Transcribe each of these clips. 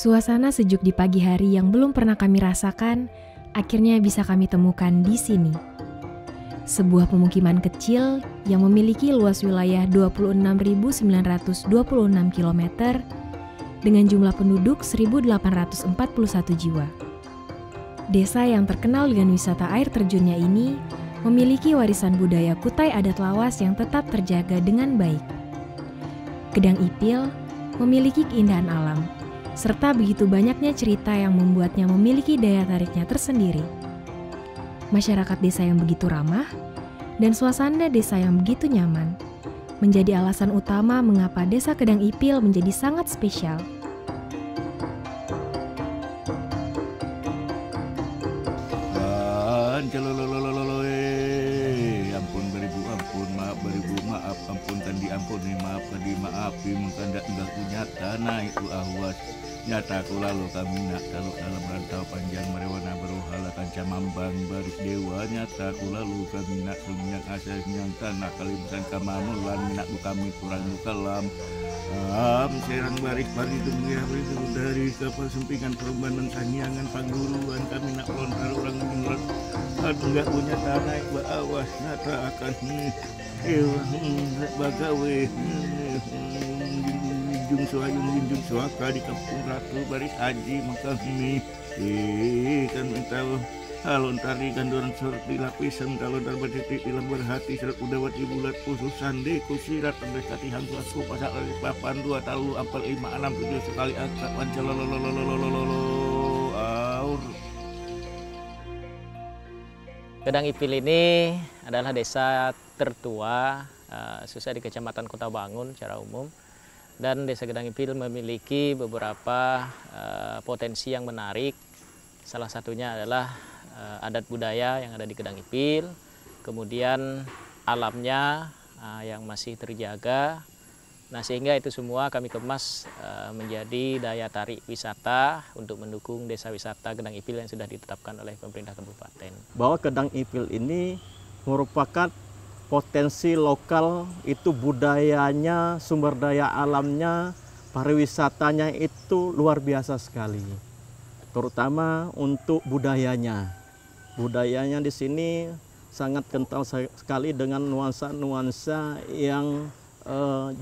Suasana sejuk di pagi hari yang belum pernah kami rasakan, akhirnya bisa kami temukan di sini. Sebuah pemukiman kecil yang memiliki luas wilayah 26.926 km dengan jumlah penduduk 1.841 jiwa. Desa yang terkenal dengan wisata air terjunnya ini memiliki warisan budaya Kutai Adat Lawas yang tetap terjaga dengan baik. Kedang Ipil memiliki keindahan alam, serta begitu banyaknya cerita yang membuatnya memiliki daya tariknya tersendiri. Masyarakat desa yang begitu ramah, dan suasana desa yang begitu nyaman, menjadi alasan utama mengapa Desa Kedang Ipil menjadi sangat spesial. Ampun kan diampuni, maaf kan dimaafi, mengkandak enggak punya tanah itu ahwas. Nyata aku lalu kami nak kalau dalam rantau panjang merewana beruhala kanca mambang baris dewa. Nyata aku lalu kami nak seminyak asal yang tanah kalimsan kamamulan minak kami kurang kalam. Serang baris pari dunia itu dari kapal sempingan perumbanan sanyangan pangguruan kami nak lontar orang menurut. Aduh enggak punya tanah itu awas. Nyata akan bagawe junjung suaka di kampung Ratu Baris Haji maka ini kan minta kalau tari kan dorang seperti lapisan kalau ntar bertitik dalam berhati seret udawat di bulat khusus sandi kusirat tembes katihan suasku pasak lagi papan 2 talu apel 5 6 7 sekali akak aur. Kedang Ipil ini adalah desa tertua khususnya di Kecamatan Kota Bangun secara umum, dan Desa Kedang Ipil memiliki beberapa potensi yang menarik. Salah satunya adalah adat budaya yang ada di Kedang Ipil, kemudian alamnya yang masih terjaga. Nah, sehingga itu semua kami kemas menjadi daya tarik wisata untuk mendukung desa wisata Kedang Ipil yang sudah ditetapkan oleh pemerintah kabupaten. Bahwa Kedang Ipil ini merupakan potensi lokal, itu budayanya, sumber daya alamnya, pariwisatanya itu luar biasa sekali. Terutama untuk budayanya. Budayanya di sini sangat kental sekali dengan nuansa-nuansa yang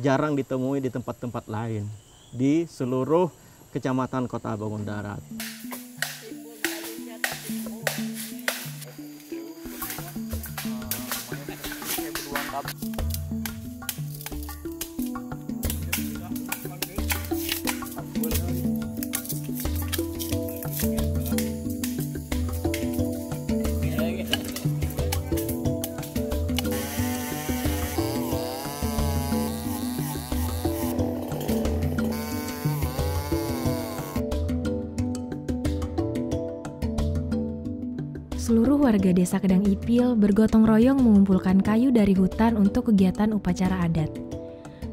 jarang ditemui di tempat-tempat lain di seluruh Kecamatan Kota Bangun Darat. Seluruh warga Desa Kedang Ipil bergotong royong mengumpulkan kayu dari hutan untuk kegiatan upacara adat.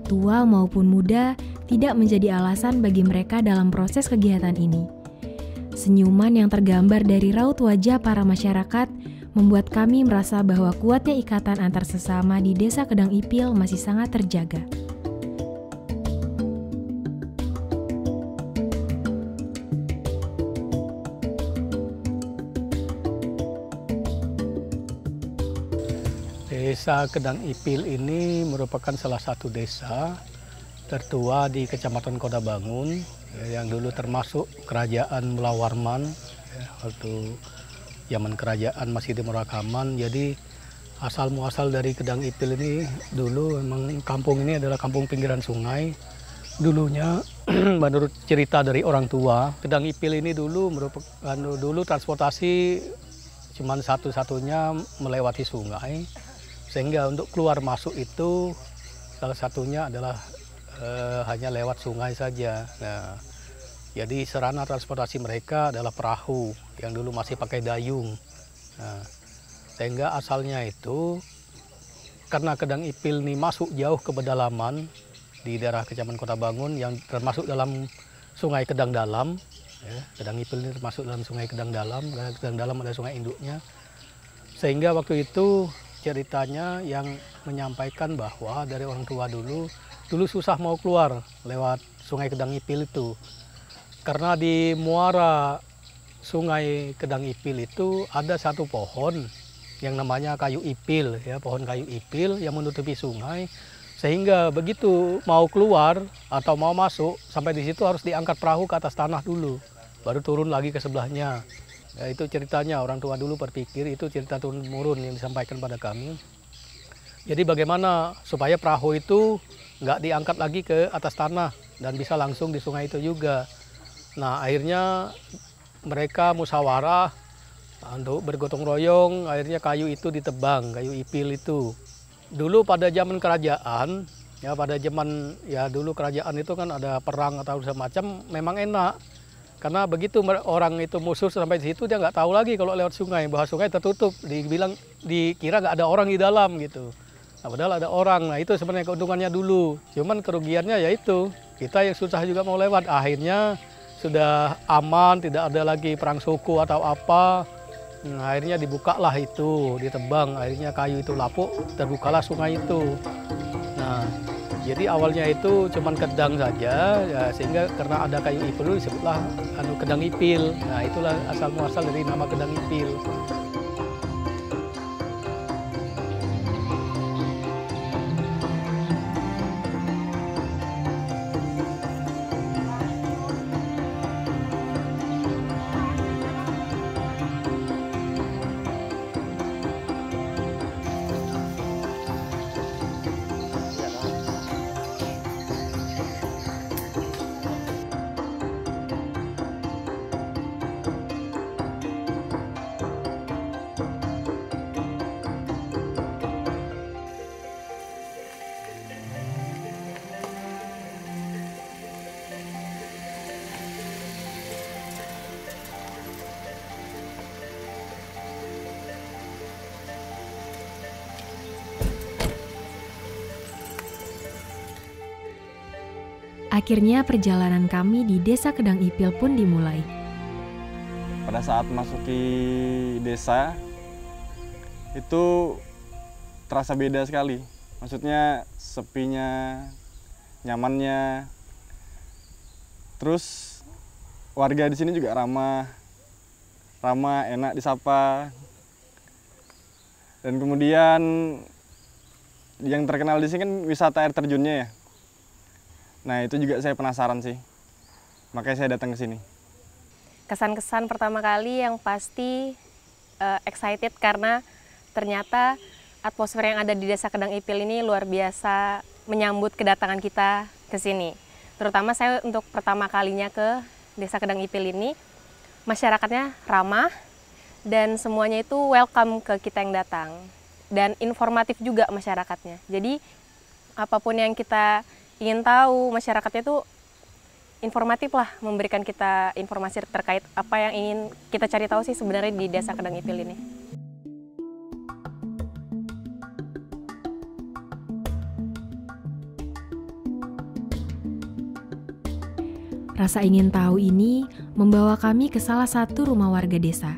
Tua maupun muda tidak menjadi alasan bagi mereka dalam proses kegiatan ini. Senyuman yang tergambar dari raut wajah para masyarakat membuat kami merasa bahwa kuatnya ikatan antar sesama di Desa Kedang Ipil masih sangat terjaga. Desa Kedang Ipil ini merupakan salah satu desa tertua di Kecamatan Kota Bangun, yang dulu termasuk kerajaan Mulawarman, waktu zaman kerajaan masih di Murakaman. Jadi asal muasal dari Kedang Ipil ini dulu memang kampung ini adalah kampung pinggiran sungai. Dulunya menurut cerita dari orang tua, Kedang Ipil ini dulu merupakan transportasi cuman satu-satunya melewati sungai. Sehingga untuk keluar masuk itu salah satunya adalah hanya lewat sungai saja. Nah, jadi sarana transportasi mereka adalah perahu yang dulu masih pakai dayung. Nah, sehingga asalnya itu karena Kedang Ipil ini masuk jauh ke pedalaman di daerah Kecamatan Kota Bangun yang termasuk dalam Sungai Kedang Dalam. Ya, Kedang Ipil ini termasuk dalam Sungai Kedang Dalam. Kedang Dalam ada sungai induknya. Sehingga waktu itu ceritanya yang menyampaikan bahwa dari orang tua dulu susah mau keluar lewat Sungai Kedang Ipil itu. karena di muara Sungai Kedang Ipil itu ada satu pohon yang namanya kayu ipil, ya, pohon kayu ipil yang menutupi sungai, sehingga begitu mau keluar atau mau masuk sampai di situ harus diangkat perahu ke atas tanah dulu, baru turun lagi ke sebelahnya. Ya, itu ceritanya orang tua dulu berpikir, itu cerita turun-temurun yang disampaikan pada kami. Jadi bagaimana supaya perahu itu nggak diangkat lagi ke atas tanah dan bisa langsung di sungai itu juga. Nah, akhirnya mereka musyawarah untuk bergotong royong, akhirnya kayu itu ditebang, kayu ipil itu. Dulu pada zaman kerajaan, ya pada zaman ya dulu kerajaan itu kan ada perang atau semacam, memang enak. Karena begitu orang itu musuh sampai di situ dia nggak tahu lagi kalau lewat sungai, bahwa sungai tertutup, dikira nggak ada orang di dalam gitu. Nah, padahal ada orang. Nah, itu sebenarnya keuntungannya dulu. Cuman kerugiannya yaitu kita yang susah juga mau lewat. Akhirnya sudah aman, tidak ada lagi perang suku atau apa. Nah, akhirnya dibukalah itu, ditebang. Akhirnya kayu itu lapuk, terbukalah sungai itu. Nah, jadi awalnya itu cuman kedang saja, ya, sehingga karena ada kayu ipil disebutlah kedang ipil. Nah, itulah asal muasal dari nama kedang ipil. Akhirnya perjalanan kami di Desa Kedang Ipil pun dimulai. Pada saat masuki desa, itu terasa beda sekali. Maksudnya sepinya, nyamannya. Terus warga di sini juga ramah, enak disapa. Dan kemudian yang terkenal di sini kan wisata air terjunnya ya. Nah, itu juga saya penasaran sih. Makanya saya datang ke sini. Kesan-kesan pertama kali yang pasti excited karena ternyata atmosfer yang ada di Desa Kedang Ipil ini luar biasa menyambut kedatangan kita ke sini. Terutama saya untuk pertama kalinya ke Desa Kedang Ipil ini, masyarakatnya ramah dan semuanya itu welcome ke kita yang datang. Dan informatif juga masyarakatnya. Jadi apapun yang kita ingin tahu, masyarakatnya itu informatif lah, memberikan kita informasi terkait apa yang ingin kita cari tahu sih sebenarnya di Desa Kedang Ipil ini. Rasa ingin tahu ini membawa kami ke salah satu rumah warga desa.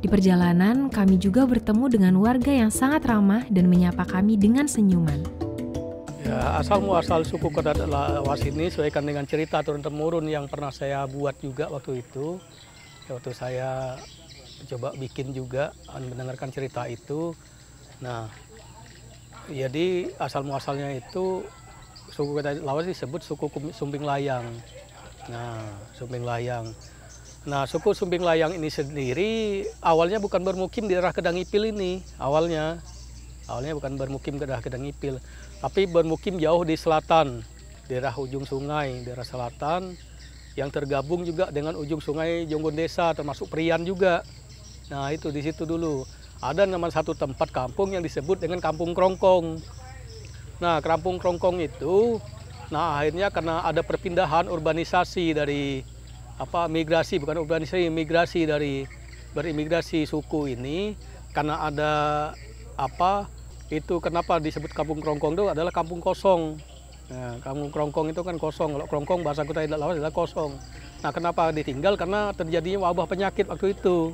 Di perjalanan, kami juga bertemu dengan warga yang sangat ramah dan menyapa kami dengan senyuman. Ya, asal-muasal suku Kedang Lawas ini sesuaikan dengan cerita turun-temurun yang pernah saya buat juga waktu itu. Ya, waktu saya coba bikin juga, mendengarkan cerita itu. Nah, jadi asal-muasalnya itu suku Kedang Lawas disebut suku Sumbing Layang. Nah, Sumbing Layang. Nah, suku Sumbing Layang ini sendiri awalnya bukan bermukim di daerah Kedang Ipil ini, awalnya bukan bermukim di daerah Kedang Ipil. Tapi bermukim jauh di selatan, daerah ujung sungai, daerah selatan, yang tergabung juga dengan ujung sungai Jonggon Desa, termasuk Prian juga. Nah, itu di situ dulu. Ada nama satu tempat kampung yang disebut dengan Kampung Krongkong. Nah, Kampung Krongkong itu, nah akhirnya karena ada perpindahan urbanisasi dari, migrasi, bukan urbanisasi, migrasi dari, berimigrasi suku ini, karena ada, itu kenapa disebut Kampung Krongkong itu adalah kampung kosong. Nah, Kampung Krongkong itu kan kosong. Kalau Krongkong bahasa Kutai Lawas adalah kosong. Nah, kenapa ditinggal? Karena terjadinya wabah penyakit waktu itu.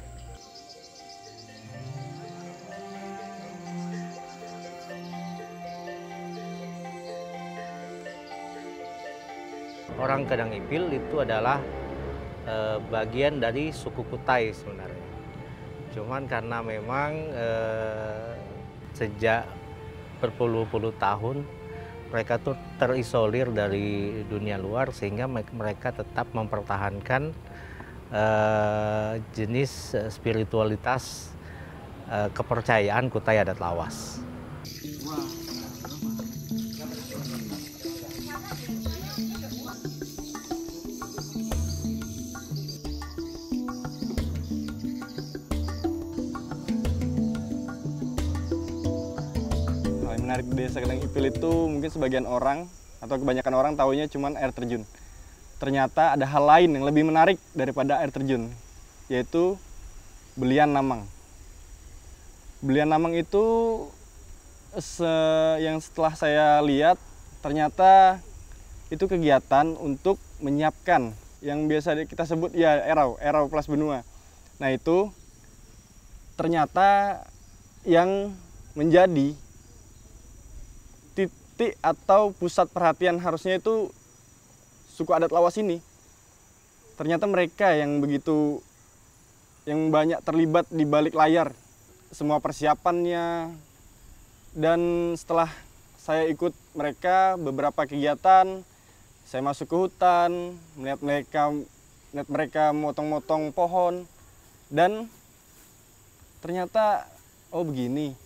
Orang Kedang Ipil itu adalah bagian dari suku Kutai sebenarnya. Cuman karena memang sejak berpuluh-puluh tahun mereka tuh terisolir dari dunia luar, sehingga mereka tetap mempertahankan jenis spiritualitas kepercayaan Kutai Adat Lawas. Menarik di Desa Kedang Ipil itu mungkin sebagian orang atau kebanyakan orang taunya cuman air terjun. Ternyata ada hal lain yang lebih menarik daripada air terjun, yaitu belian namang. Belian namang itu yang setelah saya lihat ternyata itu kegiatan untuk menyiapkan yang biasa kita sebut ya erau Plas Benua. Nah itu ternyata yang menjadi titik atau pusat perhatian harusnya itu suku adat Lawas ini. Ternyata mereka yang banyak terlibat di balik layar semua persiapannya. Dan setelah saya ikut mereka beberapa kegiatan, saya masuk ke hutan, melihat mereka motong-motong pohon, dan ternyata oh begini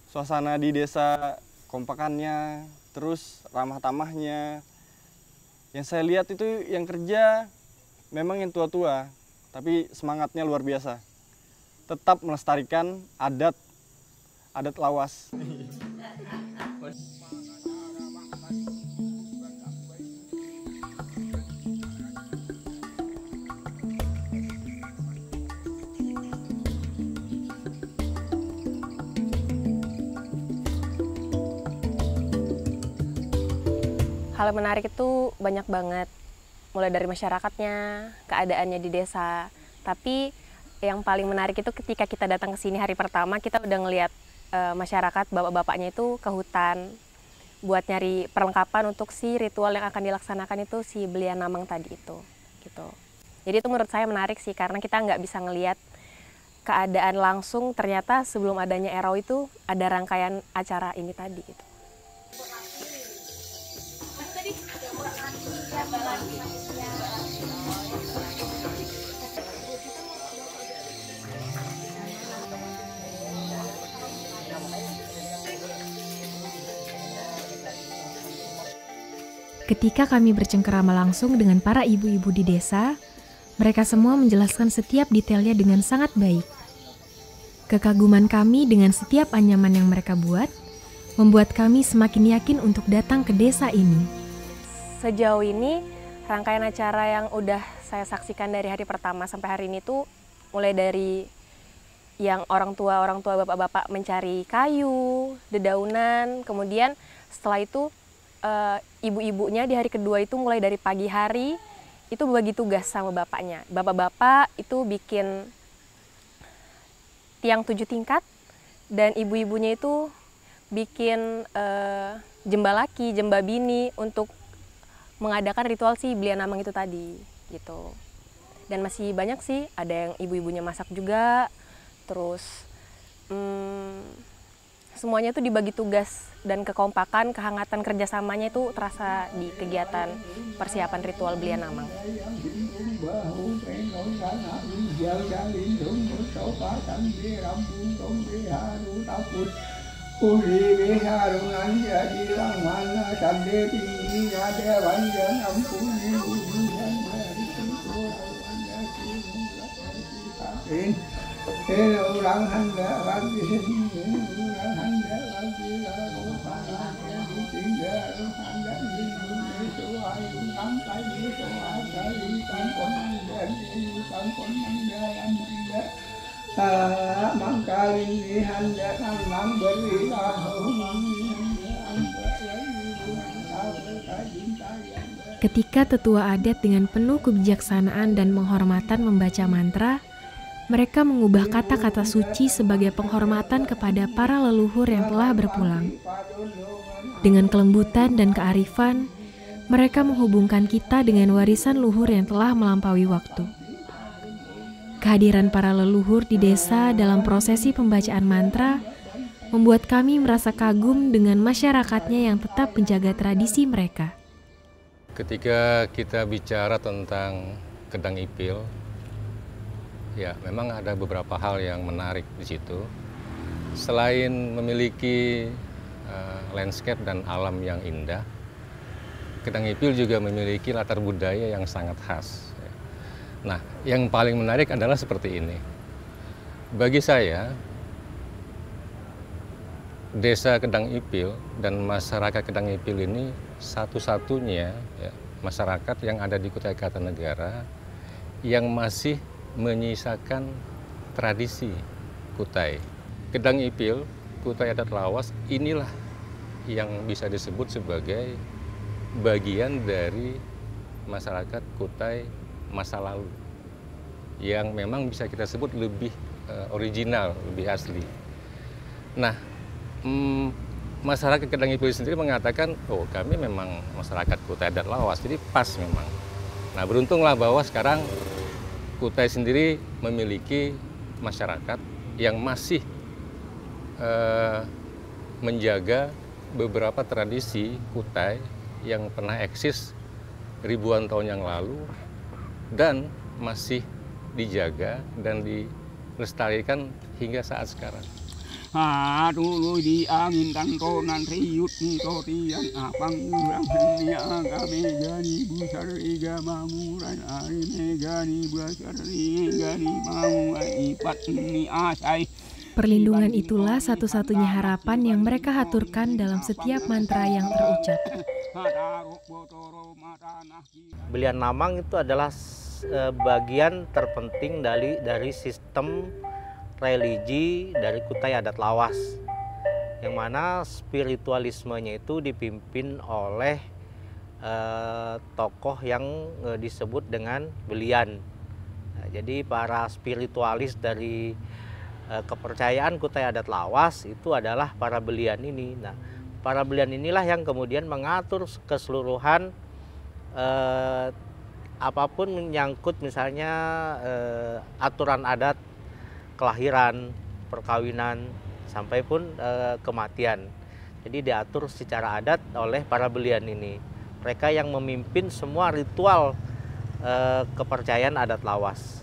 suasana di desa, kompakannya, terus ramah tamahnya. Yang saya lihat itu yang kerja memang yang tua-tua, tapi semangatnya luar biasa. Tetap melestarikan adat Lawas. Hal menarik itu banyak banget, mulai dari masyarakatnya, keadaannya di desa. Tapi yang paling menarik itu ketika kita datang ke sini hari pertama, kita udah ngelihat masyarakat, bapak-bapaknya itu ke hutan buat nyari perlengkapan untuk si ritual yang akan dilaksanakan itu si belian namang tadi itu. Gitu. Jadi itu menurut saya menarik sih, karena kita nggak bisa ngelihat keadaan langsung, ternyata sebelum adanya erau itu ada rangkaian acara ini tadi. Gitu. Ketika kami bercengkerama langsung dengan para ibu-ibu di desa, mereka semua menjelaskan setiap detailnya dengan sangat baik. Kekaguman kami dengan setiap anyaman yang mereka buat, membuat kami semakin yakin untuk datang ke desa ini. Sejauh ini, rangkaian acara yang udah saya saksikan dari hari pertama sampai hari ini tuh mulai dari yang orang tua bapak-bapak mencari kayu, dedaunan, kemudian setelah itu ibu-ibunya di hari kedua itu mulai dari pagi hari itu berbagi tugas sama bapaknya. Bapak-bapak itu bikin tiang 7 tingkat dan ibu-ibunya itu bikin jembalaki, jembabini untuk mengadakan ritual si belian namang itu tadi gitu. Dan masih banyak sih, ada yang ibu-ibunya masak juga, terus semuanya itu dibagi tugas dan kekompakan, kehangatan kerjasamanya itu terasa di kegiatan persiapan ritual belian namang. Ketika tetua adat dengan penuh kebijaksanaan dan penghormatan membaca mantra, mereka mengubah kata-kata suci sebagai penghormatan kepada para leluhur yang telah berpulang. Dengan kelembutan dan kearifan, Mereka menghubungkan kita dengan warisan luhur yang telah melampaui waktu. Kehadiran para leluhur di desa dalam prosesi pembacaan mantra membuat kami merasa kagum dengan masyarakatnya yang tetap menjaga tradisi mereka. Ketika kita bicara tentang Kedang Ipil, ya memang ada beberapa hal yang menarik di situ. Selain memiliki landscape dan alam yang indah, Kedang Ipil juga memiliki latar budaya yang sangat khas. Nah, yang paling menarik adalah seperti ini. Bagi saya, Desa Kedang Ipil dan masyarakat Kedang Ipil ini satu-satunya ya, masyarakat yang ada di Kutai Kartanegara yang masih menyisakan tradisi Kutai. Kedang Ipil, Kutai Adat Lawas, inilah yang bisa disebut sebagai bagian dari masyarakat Kutai masa lalu yang memang bisa kita sebut lebih original, lebih asli. Nah, masyarakat Kedang Ipil sendiri mengatakan, oh kami memang masyarakat Kutai Adat Lawas, jadi pas memang. Nah, beruntunglah bahwa sekarang Kutai sendiri memiliki masyarakat yang masih menjaga beberapa tradisi Kutai yang pernah eksis ribuan tahun yang lalu dan masih dijaga dan dilestarikan hingga saat sekarang. Dulu di angin dan ronan riut ni kotian apang urang henia kami gani busar iga manguran ari megani busar gani mau ipat ni asai. Perlindungan itulah satu-satunya harapan yang mereka haturkan dalam setiap mantra yang terucap. Belian Lamang itu adalah bagian terpenting dari sistem religi dari Kutai Adat Lawas, yang mana spiritualismenya itu dipimpin oleh tokoh yang disebut dengan belian. Nah, jadi para spiritualis dari kepercayaan Kutai Adat Lawas itu adalah para belian ini. Nah, para belian inilah yang kemudian mengatur keseluruhan apapun menyangkut misalnya aturan adat, kelahiran, perkawinan, sampai pun kematian. Jadi diatur secara adat oleh para belian ini. Mereka yang memimpin semua ritual kepercayaan adat Lawas.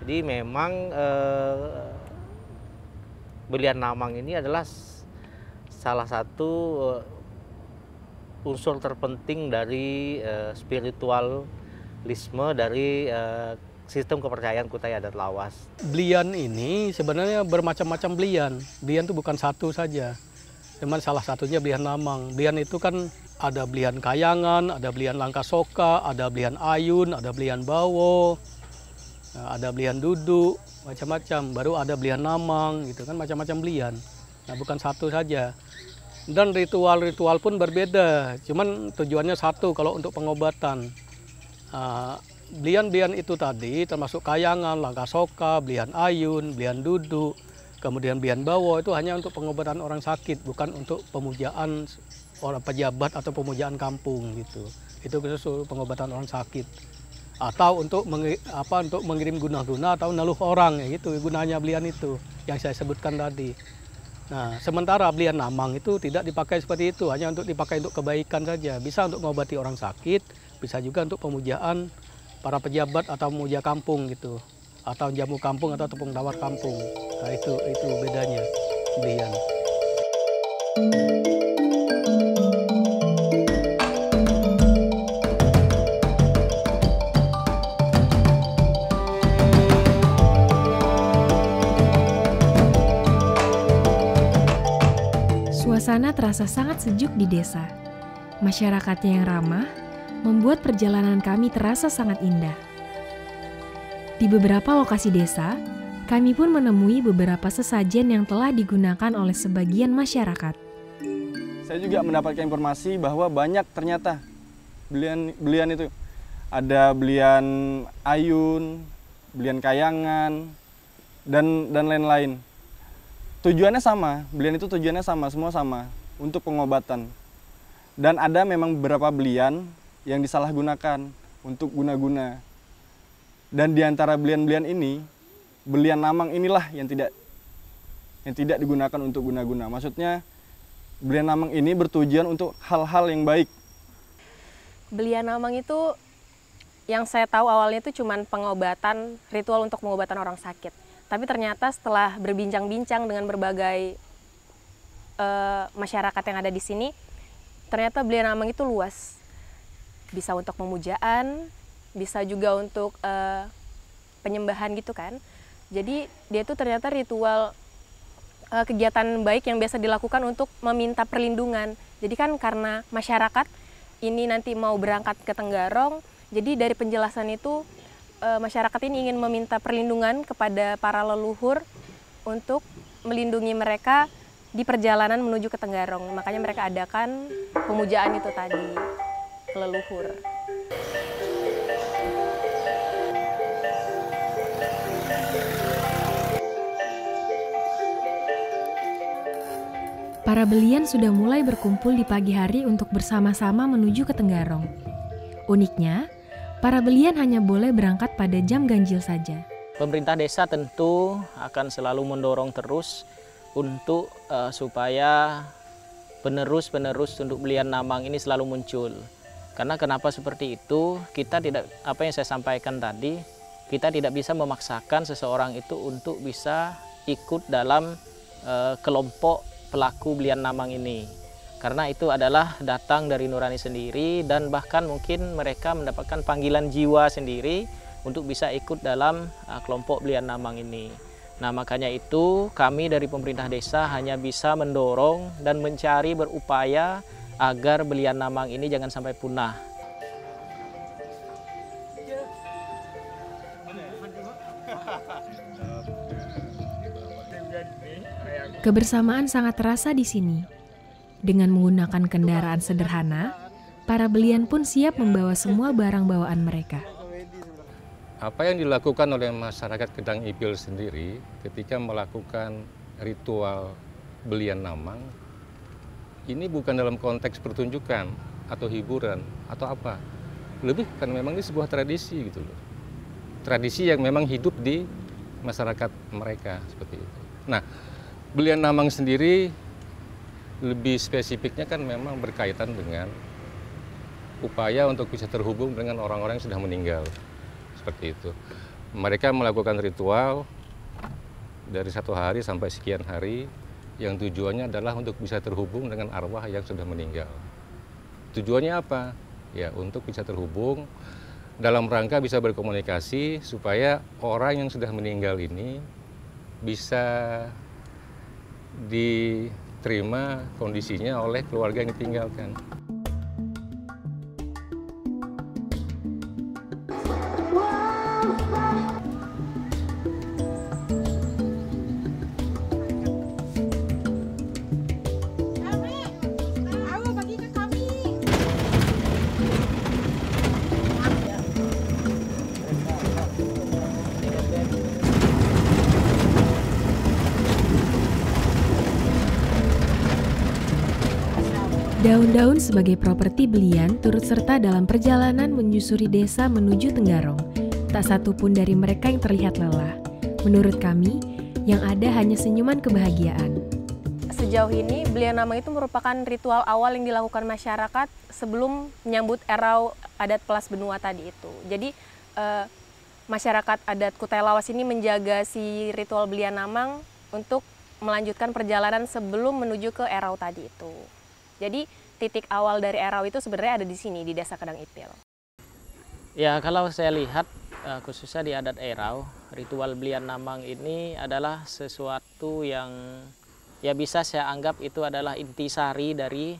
Jadi memang Belian Lamang ini adalah salah satu unsur terpenting dari spiritualisme dari sistem kepercayaan Kutai Adat Lawas. Belian ini sebenarnya bermacam-macam belian. Belian itu bukan satu saja. Cuman salah satunya belian Lamang. Belian itu kan ada belian Kayangan, ada belian Langkasoka, ada belian Ayun, ada belian Bawo, ada belian Duduk, macam-macam. Baru ada belian Lamang, gitu kan, macam-macam belian. Nah, bukan satu saja. Dan ritual-ritual pun berbeda. Cuman tujuannya satu kalau untuk pengobatan. Belian-belian itu tadi termasuk Kayangan, Langkasoka, belian Ayun, belian Duduk, kemudian belian Bawo itu hanya untuk pengobatan orang sakit, bukan untuk pemujaan orang pejabat atau pemujaan kampung gitu. Itu khusus pengobatan orang sakit. Atau untuk untuk mengirim guna-guna atau naluh orang ya gitu gunanya belian itu yang saya sebutkan tadi. Nah, sementara belian Lamang itu tidak dipakai seperti itu, hanya untuk dipakai untuk kebaikan saja. Bisa untuk mengobati orang sakit, bisa juga untuk pemujaan para pejabat atau pemuja kampung gitu, atau jamu kampung atau tepung tawar kampung. Nah, itu bedanya belian. Suasana terasa sangat sejuk di desa. Masyarakatnya yang ramah membuat perjalanan kami terasa sangat indah. Di beberapa lokasi desa, kami pun menemui beberapa sesajen yang telah digunakan oleh sebagian masyarakat. Saya juga mendapatkan informasi bahwa banyak ternyata belian itu. Ada belian Ayun, belian Kayangan, dan lain-lain. Tujuannya sama, belian itu tujuannya sama, semua sama, untuk pengobatan. Dan ada memang beberapa belian yang disalahgunakan untuk guna-guna. Dan di antara belian-belian ini, belian namang inilah yang tidak digunakan untuk guna-guna. Maksudnya belian namang ini bertujuan untuk hal-hal yang baik. Belian namang itu yang saya tahu awalnya itu cuman pengobatan, ritual untuk pengobatan orang sakit. Tapi ternyata setelah berbincang-bincang dengan berbagai masyarakat yang ada di sini, ternyata belian namang itu luas. Bisa untuk memujaan, bisa juga untuk penyembahan gitu kan. Jadi dia itu ternyata ritual kegiatan baik yang biasa dilakukan untuk meminta perlindungan. Jadi kan karena masyarakat ini nanti mau berangkat ke Tenggarong, jadi dari penjelasan itu masyarakat ini ingin meminta perlindungan kepada para leluhur untuk melindungi mereka di perjalanan menuju ke Tenggarong. Makanya mereka adakan pemujaan itu tadi ke leluhur. Para belian sudah mulai berkumpul di pagi hari untuk bersama-sama menuju ke Tenggarong. Uniknya, para belian hanya boleh berangkat pada jam ganjil saja. Pemerintah desa tentu akan selalu mendorong terus untuk supaya penerus-penerus untuk belian namang ini selalu muncul. Karena kenapa seperti itu? Kita tidak, apa yang saya sampaikan tadi, kita tidak bisa memaksakan seseorang itu untuk bisa ikut dalam kelompok pelaku belian namang ini. Karena itu adalah datang dari nurani sendiri dan bahkan mungkin mereka mendapatkan panggilan jiwa sendiri untuk bisa ikut dalam kelompok belian namang ini. Nah, makanya itu kami dari pemerintah desa hanya bisa mendorong dan mencari berupaya agar belian namang ini jangan sampai punah. Kebersamaan sangat terasa di sini. Dengan menggunakan kendaraan sederhana, para belian pun siap membawa semua barang bawaan mereka. Apa yang dilakukan oleh masyarakat Kedang Ipil sendiri ketika melakukan ritual belian namang, ini bukan dalam konteks pertunjukan atau hiburan atau apa. Lebih kan memang ini sebuah tradisi gitu loh. Tradisi yang memang hidup di masyarakat mereka seperti itu. Nah, belian namang sendiri lebih spesifiknya kan memang berkaitan dengan upaya untuk bisa terhubung dengan orang-orang yang sudah meninggal. Seperti itu. Mereka melakukan ritual dari 1 hari sampai sekian hari yang tujuannya adalah untuk bisa terhubung dengan arwah yang sudah meninggal. Tujuannya apa? Ya, untuk bisa terhubung dalam rangka bisa berkomunikasi supaya orang yang sudah meninggal ini bisa diterima kondisinya oleh keluarga yang ditinggalkan. Daun-daun sebagai properti belian turut serta dalam perjalanan menyusuri desa menuju Tenggarong. Tak satu pun dari mereka yang terlihat lelah. Menurut kami, yang ada hanya senyuman kebahagiaan. Sejauh ini, belian namang itu merupakan ritual awal yang dilakukan masyarakat sebelum menyambut erau adat Pelas Benua tadi itu. Jadi, masyarakat adat Kutai Lawas ini menjaga si ritual belian namang untuk melanjutkan perjalanan sebelum menuju ke erau tadi itu. Jadi titik awal dari erau itu sebenarnya ada di sini, di Desa Kedang Ipil. Ya, kalau saya lihat khususnya di adat erau, ritual belian namang ini adalah sesuatu yang ya bisa saya anggap itu adalah intisari dari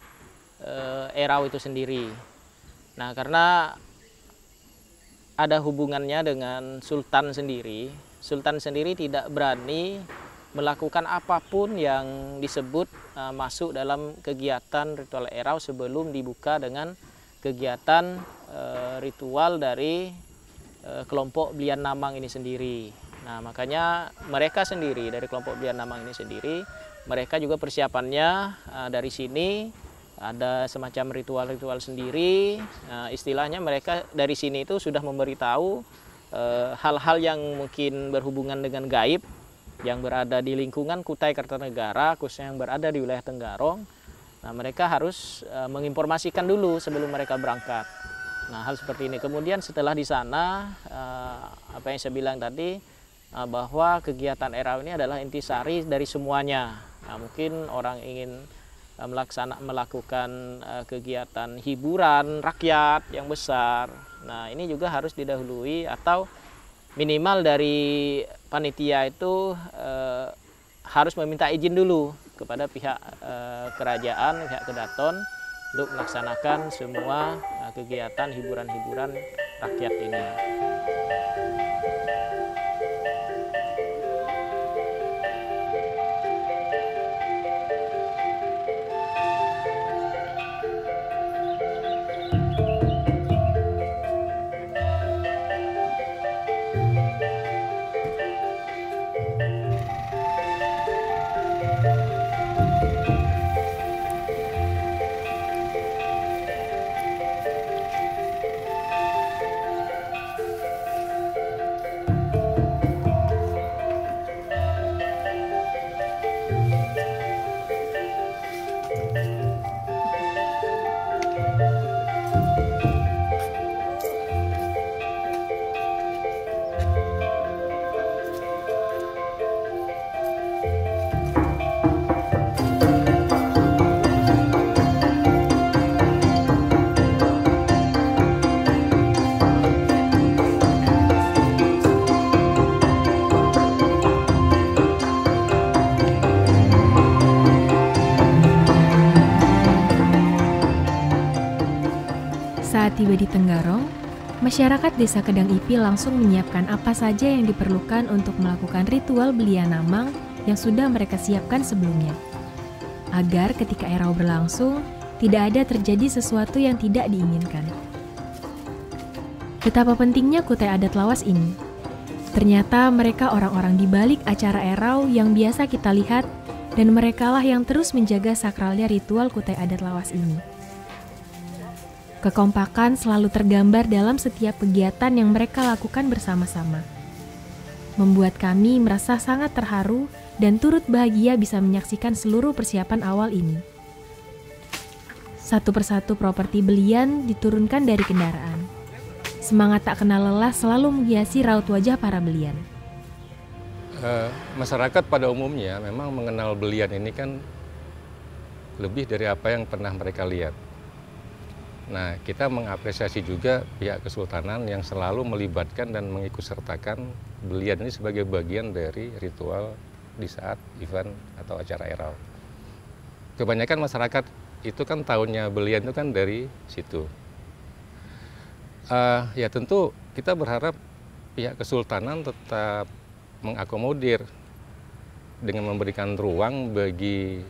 erau itu sendiri. Nah, karena ada hubungannya dengan Sultan sendiri. Sultan sendiri tidak berani melakukan apapun yang disebut masuk dalam kegiatan ritual erau sebelum dibuka dengan kegiatan ritual dari kelompok belian namang ini sendiri. Nah, makanya mereka sendiri dari kelompok belian namang ini sendiri, mereka juga persiapannya dari sini ada semacam ritual-ritual sendiri. Istilahnya mereka dari sini itu sudah memberitahu hal-hal yang mungkin berhubungan dengan gaib yang berada di lingkungan Kutai Kartanegara, khususnya yang berada di wilayah Tenggarong. Nah, mereka harus menginformasikan dulu sebelum mereka berangkat. Nah, hal seperti ini. Kemudian setelah di sana, apa yang saya bilang tadi, bahwa kegiatan Erau ini adalah intisari dari semuanya. Nah, mungkin orang ingin melakukan kegiatan hiburan rakyat yang besar. Nah, ini juga harus didahului atau minimal dari panitia itu harus meminta izin dulu kepada pihak kerajaan, pihak Kedaton untuk melaksanakan semua kegiatan hiburan-hiburan rakyat ini. Saat tiba di Tenggarong, masyarakat Desa Kedang Ipil langsung menyiapkan apa saja yang diperlukan untuk melakukan ritual belian namang yang sudah mereka siapkan sebelumnya. Agar ketika Erau berlangsung, tidak ada terjadi sesuatu yang tidak diinginkan. Betapa pentingnya Kutai Adat Lawas ini. Ternyata mereka orang-orang di balik acara Erau yang biasa kita lihat, dan merekalah yang terus menjaga sakralnya ritual Kutai Adat Lawas ini. Kekompakan selalu tergambar dalam setiap kegiatan yang mereka lakukan bersama-sama. Membuat kami merasa sangat terharu dan turut bahagia bisa menyaksikan seluruh persiapan awal ini. Satu persatu properti belian diturunkan dari kendaraan. Semangat tak kenal lelah selalu menghiasi raut wajah para belian. Masyarakat pada umumnya memang mengenal belian ini kan lebih dari apa yang pernah mereka lihat. Nah, kita mengapresiasi juga pihak Kesultanan yang selalu melibatkan dan mengikutsertakan belian ini sebagai bagian dari ritual di saat event atau acara Erau. Kebanyakan masyarakat itu kan tahunnya belian itu kan dari situ. Ya tentu kita berharap pihak Kesultanan tetap mengakomodir dengan memberikan ruang bagi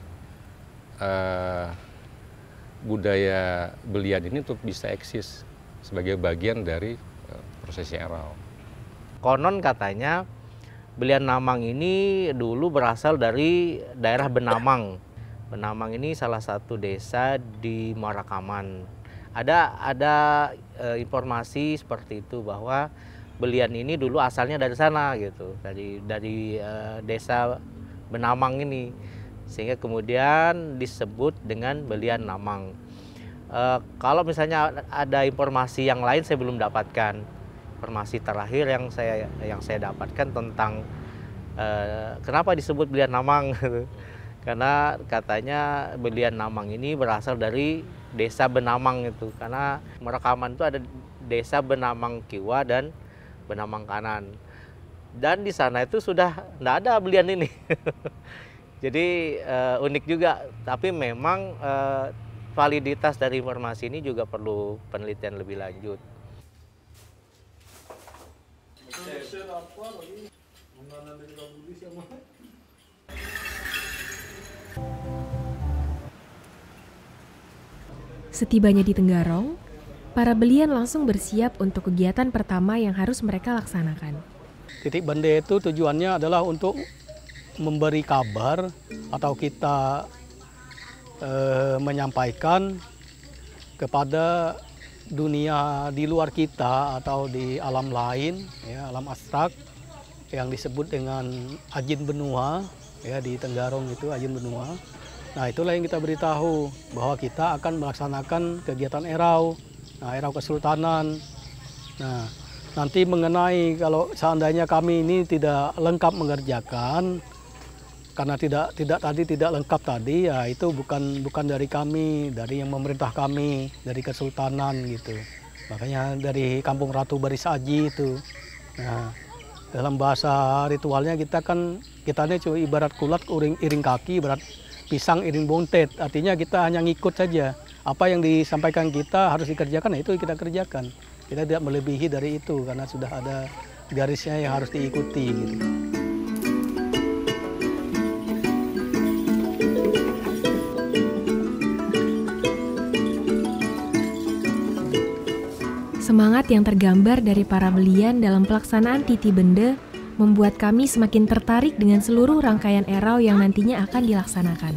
budaya belian ini untuk bisa eksis sebagai bagian dari prosesi Erau. Konon katanya belian namang ini dulu berasal dari daerah Benamang. Benamang ini salah satu desa di Marakaman. Ada informasi seperti itu bahwa belian ini dulu asalnya dari sana gitu, dari desa Benamang ini. Sehingga kemudian disebut dengan belian namang. Kalau misalnya ada informasi yang lain saya belum dapatkan. Informasi terakhir yang saya dapatkan tentang kenapa disebut belian namang. Karena katanya belian namang ini berasal dari desa Benamang itu. Karena Marakaman itu ada desa Benamang Kiwa dan Benamang Kanan. Dan di sana itu sudah tidak ada belian ini. Jadi unik juga, tapi memang validitas dari informasi ini juga perlu penelitian lebih lanjut. Setibanya di Tenggarong, para belian langsung bersiap untuk kegiatan pertama yang harus mereka laksanakan. Titik bende itu tujuannya adalah untuk memberi kabar atau kita menyampaikan kepada dunia di luar kita atau di alam lain, ya, alam abstrak yang disebut dengan Ajin Benua, ya, di Tenggarong itu Ajin Benua. Nah, itulah yang kita beritahu bahwa kita akan melaksanakan kegiatan erau, nah, erau kesultanan. Nah, nanti mengenai kalau seandainya kami ini tidak lengkap mengerjakan karena tidak lengkap tadi, ya itu bukan dari kami, dari yang memerintah kami, dari kesultanan gitu. Makanya dari Kampung Ratu Baris Aji itu. Nah, dalam bahasa ritualnya kita ini cuma ibarat kulat iring kaki, ibarat pisang iring bontet. Artinya kita hanya ngikut saja. Apa yang disampaikan kita harus dikerjakan, nah itu kita kerjakan. Kita tidak melebihi dari itu karena sudah ada garisnya yang harus diikuti gitu. Semangat yang tergambar dari para belian dalam pelaksanaan Titi Bende membuat kami semakin tertarik dengan seluruh rangkaian erau yang nantinya akan dilaksanakan.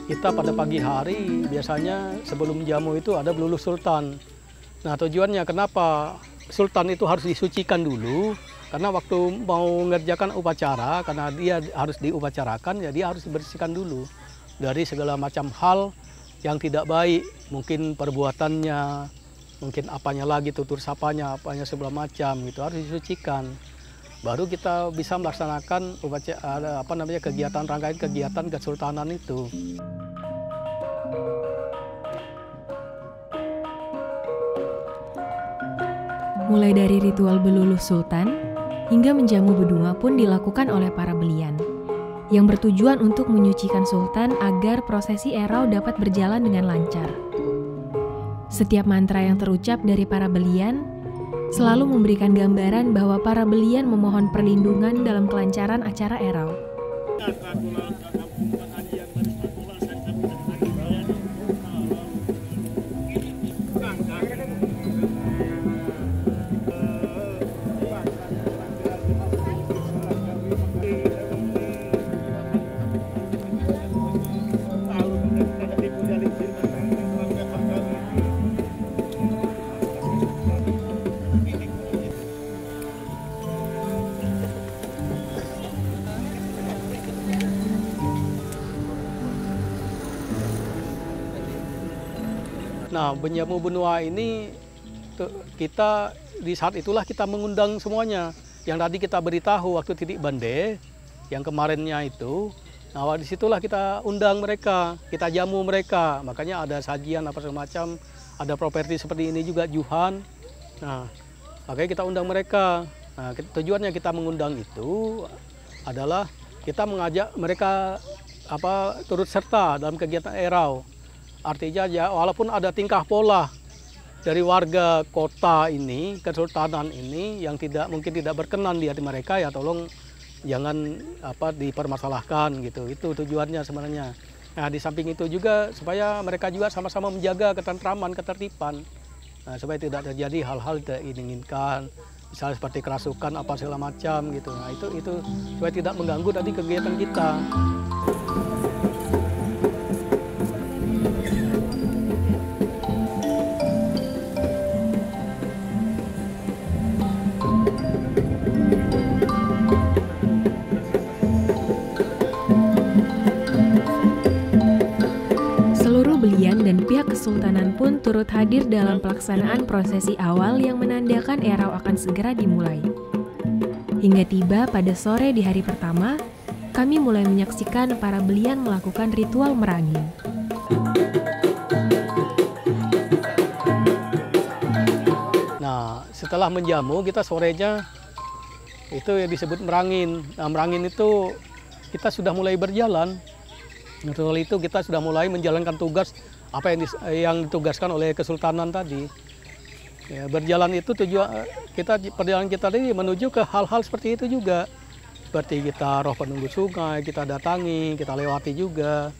Kita pada pagi hari biasanya sebelum jamu itu ada beluluh sultan. Nah, tujuannya kenapa sultan itu harus disucikan dulu? Karena waktu mau mengerjakan upacara, karena dia harus diupacarakan, ya dia harus dibersihkan dulu dari segala macam hal yang tidak baik, mungkin perbuatannya, mungkin apanya lagi, tutur sapanya, apanya segala macam gitu harus disucikan. Baru kita bisa melaksanakan upacara kegiatan rangkaian kegiatan kesultanan itu. Mulai dari ritual beluluh sultan hingga menjamu bedunga pun dilakukan oleh para belian, yang bertujuan untuk menyucikan sultan agar prosesi erau dapat berjalan dengan lancar. Setiap mantra yang terucap dari para belian selalu memberikan gambaran bahwa para belian memohon perlindungan dalam kelancaran acara erau. Nah, Benjamu Benua ini kita di saat itulah kita mengundang semuanya. Yang tadi kita beritahu waktu Titik Bende, yang kemarinnya itu, nah disitulah kita undang mereka, kita jamu mereka. Makanya ada sajian apa semacam, ada properti seperti ini juga Juhan. Nah, makanya kita undang mereka. Nah, tujuannya kita mengundang itu adalah kita mengajak mereka turut serta dalam kegiatan erau. Artinya ya walaupun ada tingkah pola dari warga kota ini, kesultanan ini yang mungkin tidak berkenan di hati mereka, ya tolong jangan dipermasalahkan gitu. Itu tujuannya sebenarnya. Nah, di samping itu juga supaya mereka juga sama-sama menjaga ketentraman, ketertiban. Nah, supaya tidak terjadi hal-hal tidak diinginkan, misalnya seperti kerasukan apa segala macam gitu. Nah, itu supaya tidak mengganggu tadi kegiatan kita. Dan pihak kesultanan pun turut hadir dalam pelaksanaan prosesi awal yang menandakan erau akan segera dimulai. Hingga tiba pada sore di hari pertama, kami mulai menyaksikan para belian melakukan ritual merangin. Nah, setelah menjamu kita sorenya itu yang disebut merangin. Nah, merangin itu kita sudah mulai berjalan. Ritual itu kita sudah mulai menjalankan tugas apa yang ditugaskan oleh Kesultanan tadi. Ya, berjalan itu tujuan perjalanan kita tadi menuju ke hal-hal seperti itu juga. Seperti kita roh penunggu sungai, kita datangi, kita lewati juga.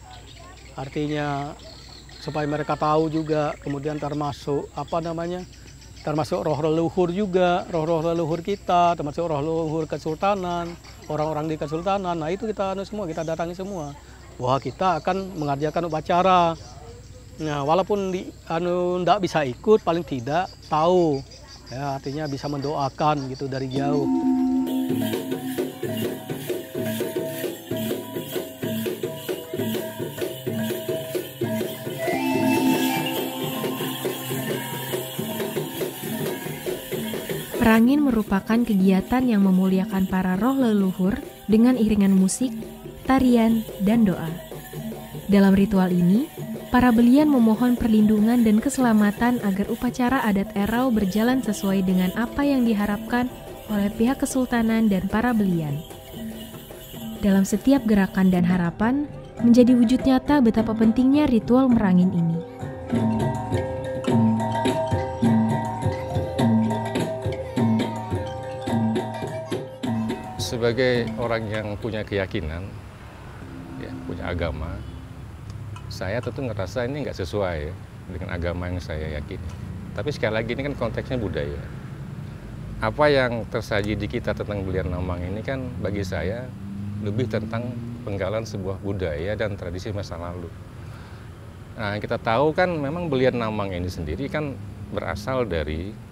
Artinya supaya mereka tahu juga, kemudian termasuk termasuk roh leluhur juga, roh-roh leluhur kita, termasuk roh leluhur Kesultanan, orang-orang di Kesultanan. Nah itu kita kita datangi semua. Wah, kita akan mengerjakan upacara. Nah, walaupun tidak bisa ikut, paling tidak tahu, ya, artinya bisa mendoakan gitu dari jauh. Merangin merupakan kegiatan yang memuliakan para roh leluhur dengan iringan musik, tarian, dan doa. Dalam ritual ini, para belian memohon perlindungan dan keselamatan agar upacara adat Erau berjalan sesuai dengan apa yang diharapkan oleh pihak Kesultanan dan para belian. Dalam setiap gerakan dan harapan, menjadi wujud nyata betapa pentingnya ritual merangin ini. Sebagai orang yang punya keyakinan, ya, punya agama, saya tentu ngerasa ini nggak sesuai dengan agama yang saya yakini. Tapi sekali lagi ini kan konteksnya budaya. Apa yang tersaji di kita tentang belian Namang ini kan bagi saya lebih tentang penggalan sebuah budaya dan tradisi masa lalu. Nah, kita tahu kan memang belian Namang ini sendiri kan berasal dari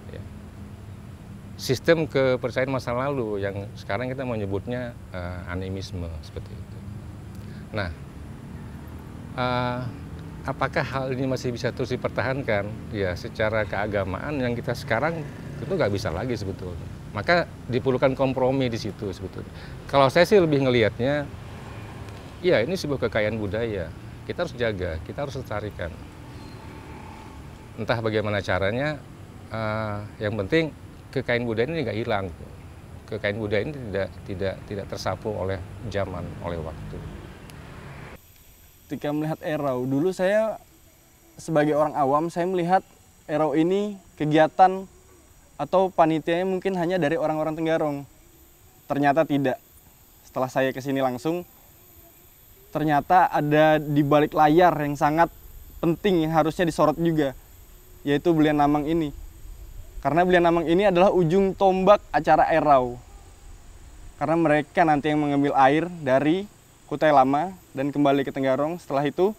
sistem kepercayaan masa lalu yang sekarang kita menyebutnya animisme seperti itu. Nah, apakah hal ini masih bisa terus dipertahankan? Ya, secara keagamaan yang kita sekarang itu nggak bisa lagi sebetulnya. Maka diperlukan kompromi di situ sebetulnya. Kalau saya sih lebih ngelihatnya, ya ini sebuah kekayaan budaya. Kita harus jaga, kita harus lestarikan. Entah bagaimana caranya, yang penting kekayaan budaya ini nggak hilang. Kekayaan budaya ini tidak tersapu oleh zaman, oleh waktu. Ketika melihat Erau, dulu saya sebagai orang awam, saya melihat Erau ini kegiatan atau panitianya mungkin hanya dari orang-orang Tenggarong. Ternyata tidak. Setelah saya kesini langsung, ternyata ada di balik layar yang sangat penting yang harusnya disorot juga, yaitu belian Namang ini. Karena belian Namang ini adalah ujung tombak acara Erau. Karena mereka nanti yang mengambil air dari Kutai Lama dan kembali ke Tenggarong. Setelah itu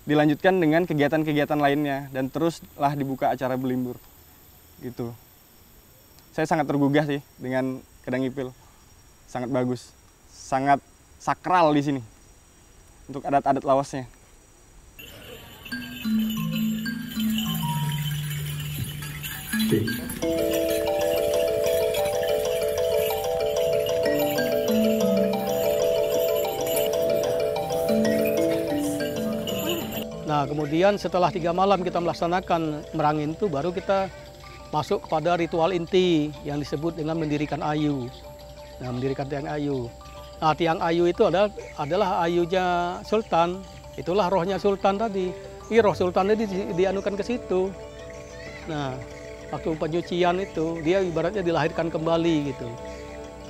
dilanjutkan dengan kegiatan-kegiatan lainnya dan teruslah dibuka acara Belimbur. Gitu. Saya sangat tergugah sih dengan Kedang Ipil. Sangat bagus. Sangat sakral di sini untuk adat-adat lawasnya. Nah, kemudian setelah 3 malam kita melaksanakan merangin itu, baru kita masuk kepada ritual inti yang disebut dengan mendirikan ayu. Nah, mendirikan tiang ayu. Nah, tiang ayu itu adalah ayunya Sultan. Itulah rohnya Sultan tadi. Ini roh Sultan tadi dianukan ke situ. Nah, waktu penyucian itu dia ibaratnya dilahirkan kembali gitu.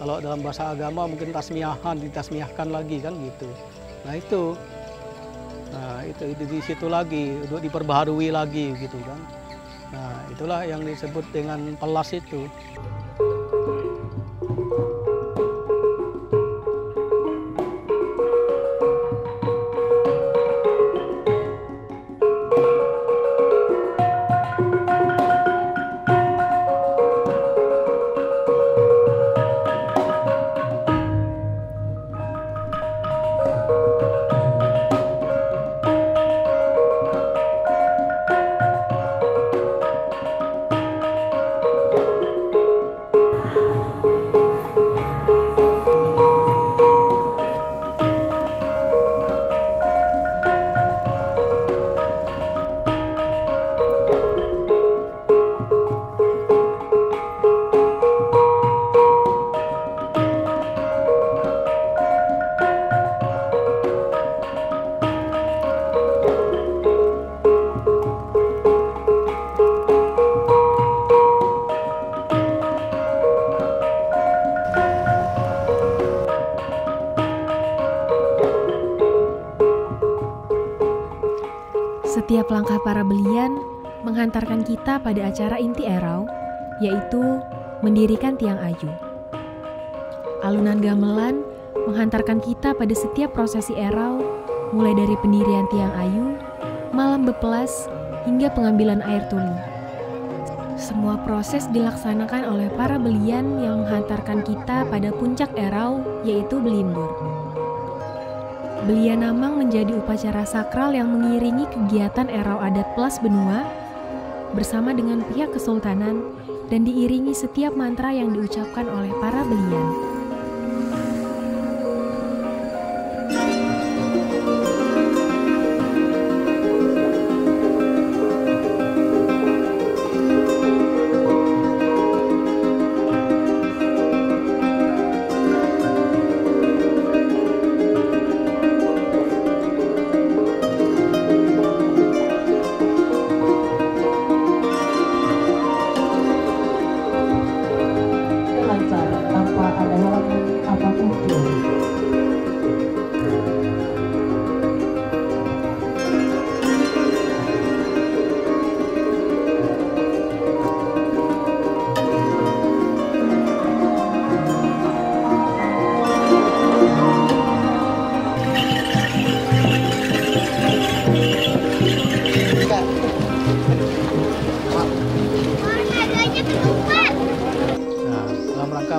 Kalau dalam bahasa agama mungkin ditasmiahkan lagi kan gitu. Nah itu di situ lagi untuk diperbaharui lagi gitu kan. Nah itulah yang disebut dengan pelas itu. Setiap langkah para belian menghantarkan kita pada acara inti Erau, yaitu mendirikan tiang ayu. Alunan gamelan menghantarkan kita pada setiap prosesi Erau, mulai dari pendirian tiang ayu, malam bepelas, hingga pengambilan air tuli. Semua proses dilaksanakan oleh para belian yang menghantarkan kita pada puncak Erau, yaitu Belimbur. Belian Namang menjadi upacara sakral yang mengiringi kegiatan Erau Adat Plas Benua bersama dengan pihak kesultanan dan diiringi setiap mantra yang diucapkan oleh para belian.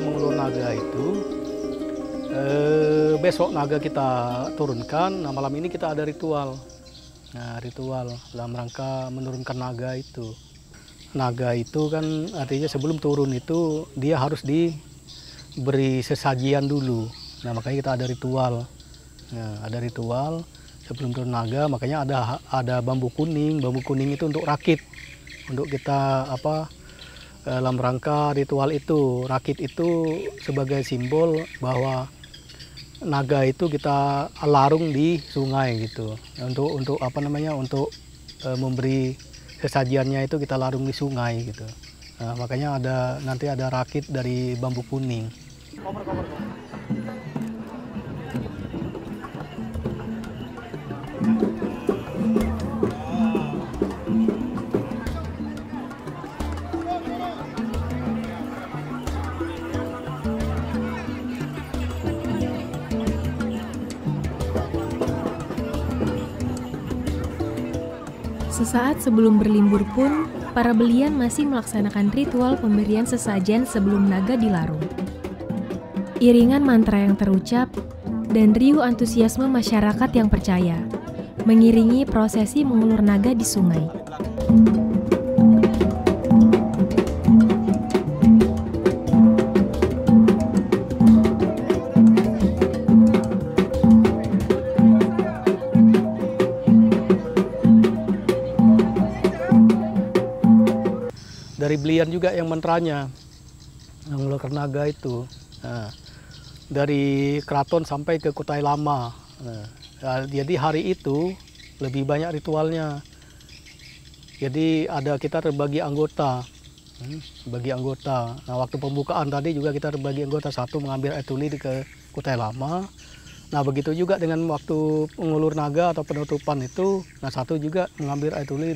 Mengulur naga itu besok naga kita turunkan. Nah, malam ini kita ada ritual. Nah, ritual dalam rangka menurunkan naga itu. Naga itu kan artinya sebelum turun itu dia harus diberi sesajian dulu. Nah, makanya kita ada ritual. Nah, ada ritual sebelum turun naga, makanya ada bambu kuning. Bambu kuning itu untuk rakit, untuk kita dalam rangka ritual itu. Rakit itu sebagai simbol bahwa naga itu kita larung di sungai gitu. Untuk memberi sesajiannya itu kita larung di sungai gitu. Nah, makanya nanti ada rakit dari bambu kuning. Sesaat sebelum berlimbur pun, para belian masih melaksanakan ritual pemberian sesajen sebelum naga dilarung. Iringan mantra yang terucap dan riuh antusiasme masyarakat yang percaya mengiringi prosesi mengulur naga di sungai. Dari belian juga yang mantranya, yang mengulur naga itu. Nah, dari keraton sampai ke Kutai Lama. Nah, jadi hari itu lebih banyak ritualnya. Jadi kita terbagi anggota, bagi anggota. Nah, waktu pembukaan tadi juga kita terbagi anggota, satu mengambil air tuli ke Kutai Lama. Nah, begitu juga dengan waktu mengulur naga atau penutupan itu, nah satu juga mengambil air tuli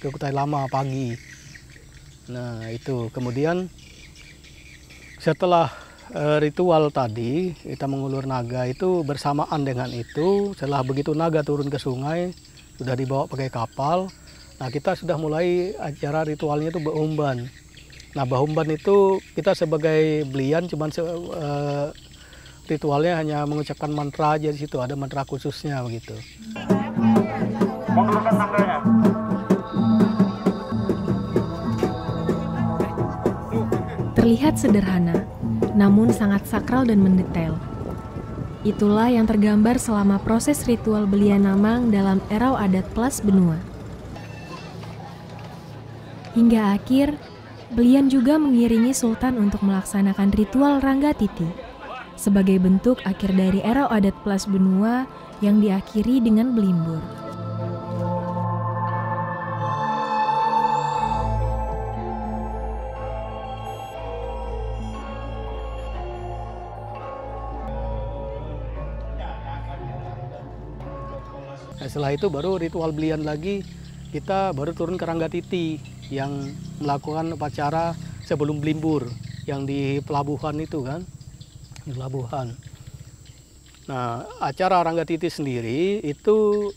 ke Kutai Lama pagi. Nah, itu kemudian setelah ritual tadi kita mengulur naga itu bersamaan dengan itu, setelah begitu naga turun ke sungai sudah dibawa pakai kapal. Nah, kita sudah mulai acara ritualnya itu Baumban. Nah, Baumban itu kita sebagai belian cuman ritualnya hanya mengucapkan mantra aja, di situ ada mantra khususnya begitu. Mengulurkan naganya. Terlihat sederhana, namun sangat sakral dan mendetail. Itulah yang tergambar selama proses ritual belian Namang dalam Erau Adat Plas Benua. Hingga akhir, belian juga mengiringi Sultan untuk melaksanakan ritual Rangga Titi, sebagai bentuk akhir dari Erau Adat Plas Benua yang diakhiri dengan Belimbur. Nah, setelah itu baru ritual belian lagi, kita baru turun ke Ranggatiti yang melakukan upacara sebelum Blimbur yang di pelabuhan itu kan, di pelabuhan. Nah, acara Ranggatiti sendiri itu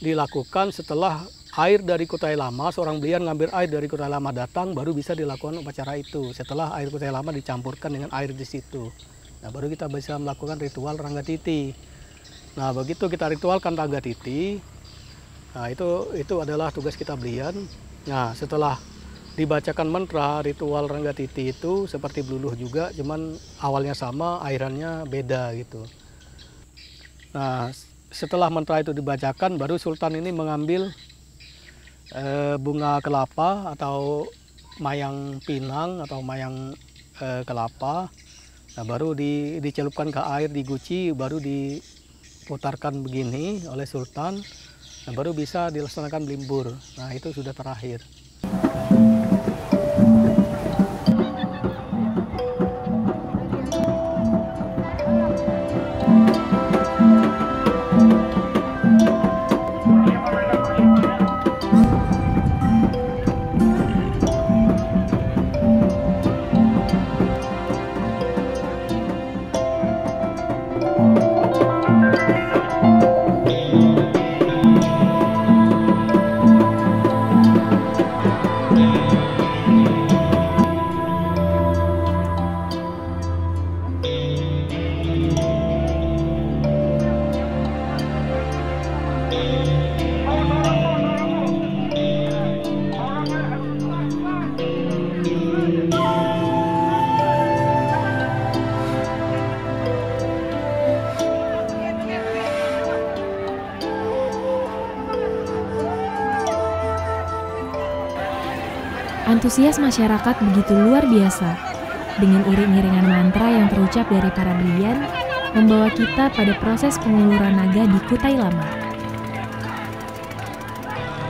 dilakukan setelah air dari Kutai Lama, seorang belian ngambil air dari Kutai Lama datang, baru bisa dilakukan upacara itu. Setelah air Kutai Lama dicampurkan dengan air di situ. Nah, baru kita bisa melakukan ritual Ranggatiti. Nah, begitu kita ritualkan Ranggatiti, nah itu adalah tugas kita belian. Nah, setelah dibacakan mantra ritual Ranggatiti itu seperti Bluluh juga, cuman awalnya sama, airannya beda gitu. Nah, setelah mantra itu dibacakan, baru Sultan ini mengambil bunga kelapa atau mayang pinang atau mayang kelapa. Nah, baru dicelupkan ke air, diguci, baru diputarkan begini oleh Sultan. Nah, baru bisa dilaksanakan Blimbur. Nah, itu sudah terakhir. Antusias masyarakat begitu luar biasa. Dengan iring-iringan mantra yang terucap dari para belian, membawa kita pada proses penguluran naga di Kutai Lama.